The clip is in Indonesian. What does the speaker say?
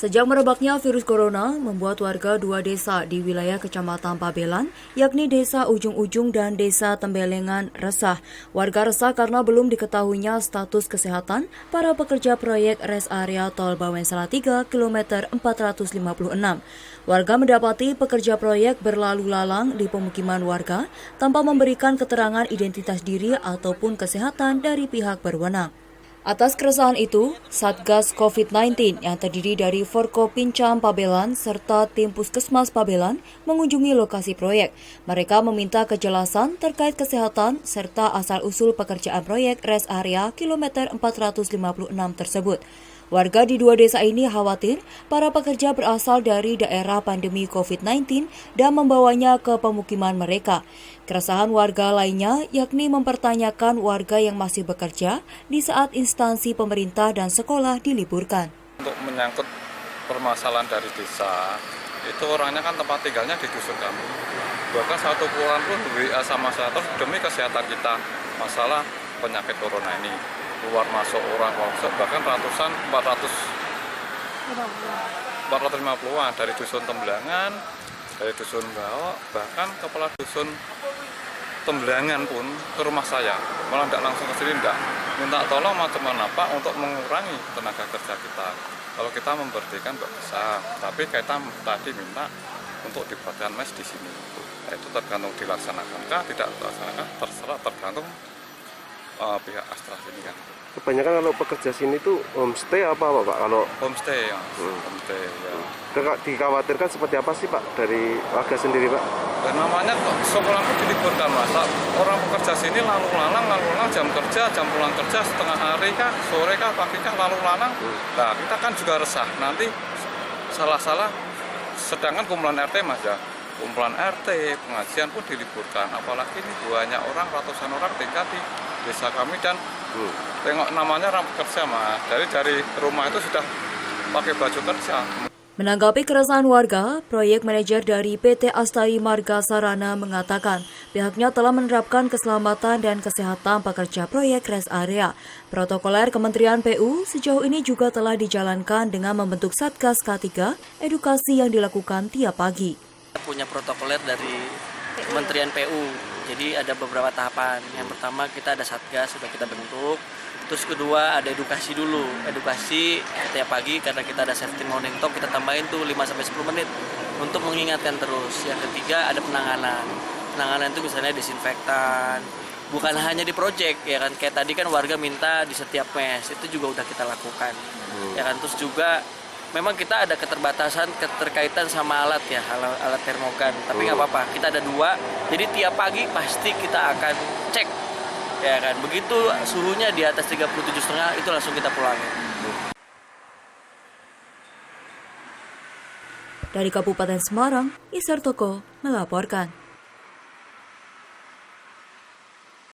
Sejak merebaknya virus corona, membuat warga dua desa di wilayah Kecamatan Pabelan, yakni Desa Ujung-Ujung dan Desa Tembelengan, resah. Warga resah karena belum diketahuinya status kesehatan para pekerja proyek rest area Tol Bawen Salatiga kilometer 456. Warga mendapati pekerja proyek berlalu lalang di pemukiman warga tanpa memberikan keterangan identitas diri ataupun kesehatan dari pihak berwenang. Atas keresahan itu, Satgas COVID-19 yang terdiri dari Forko Pincam Pabelan serta tim Puskesmas Pabelan mengunjungi lokasi proyek. Mereka meminta kejelasan terkait kesehatan serta asal-usul pekerjaan proyek rest area kilometer 456 tersebut. Warga di dua desa ini khawatir para pekerja berasal dari daerah pandemi COVID-19 dan membawanya ke pemukiman mereka. Keresahan warga lainnya yakni mempertanyakan warga yang masih bekerja di saat instansi pemerintah dan sekolah diliburkan. Untuk menyangkut permasalahan dari desa, itu orangnya kan tempat tinggalnya di dusun kami. Bahkan satu kelurahan pun WA sama saya terus demi kesehatan kita, masalah penyakit corona ini. Keluar masuk orang bahkan ratusan 450-an dari dusun Tembelangan, dari dusun Bawok, bahkan kepala dusun Tembelangan pun ke rumah saya, malah tidak langsung ke sini, tidak minta tolong macam apa untuk mengurangi tenaga kerja kita. Kalau kita memberhentikan nggak bisa, tapi kita tadi minta untuk dibuatkan mes di sini. Nah, itu tergantung dilaksanakan, tidak dilaksanakan terserah tergantung pihak AstraZeneca. Kebanyakan kalau pekerja sini tuh homestay apa Pak? Kalau homestay ya. Homestay ya. Dikhawatirkan seperti apa sih Pak dari warga sendiri Pak? Dan namanya sekolah itu diliburkan Mas. Orang pekerja sini lalu lalang jam kerja, jam pulang kerja setengah hari kah, sore kah, pagi kah lalu lalang. Nah, kita kan juga resah. Nanti salah-salah sedangkan kumpulan RT Mas ya. Kumpulan RT, pengajian pun diliburkan. Apalagi ini banyak orang, ratusan orang tinggal di desa kami dan tengok namanya orang pekerja Mas. Dari rumah itu sudah pakai baju kerja. Menanggapi keresahan warga, proyek manajer dari PT Astari Marga Sarana mengatakan pihaknya telah menerapkan keselamatan dan kesehatan pekerja proyek rest area. Protokoler Kementerian PU sejauh ini juga telah dijalankan dengan membentuk Satgas K3 edukasi yang dilakukan tiap pagi. Kita punya protokoler dari Kementerian PU, jadi ada beberapa tahapan. Yang pertama kita ada Satgas, sudah kita bentuk. Terus kedua ada edukasi dulu, edukasi setiap pagi karena kita ada safety morning talk, kita tambahin tuh 5-10 menit untuk mengingatkan terus. Yang ketiga ada penanganan. Penanganan itu misalnya disinfektan, bukan hanya di proyek ya kan, kayak tadi kan warga minta di setiap mes, itu juga udah kita lakukan. Ya kan, terus juga memang kita ada keterbatasan keterkaitan sama alat ya, alat termogan, tapi nggak apa-apa, kita ada 2, jadi tiap pagi pasti kita akan cek. Ya kan, begitu suhunya di atas 37,5 itu langsung kita pulangin. Dari Kabupaten Semarang, Isar Toko melaporkan.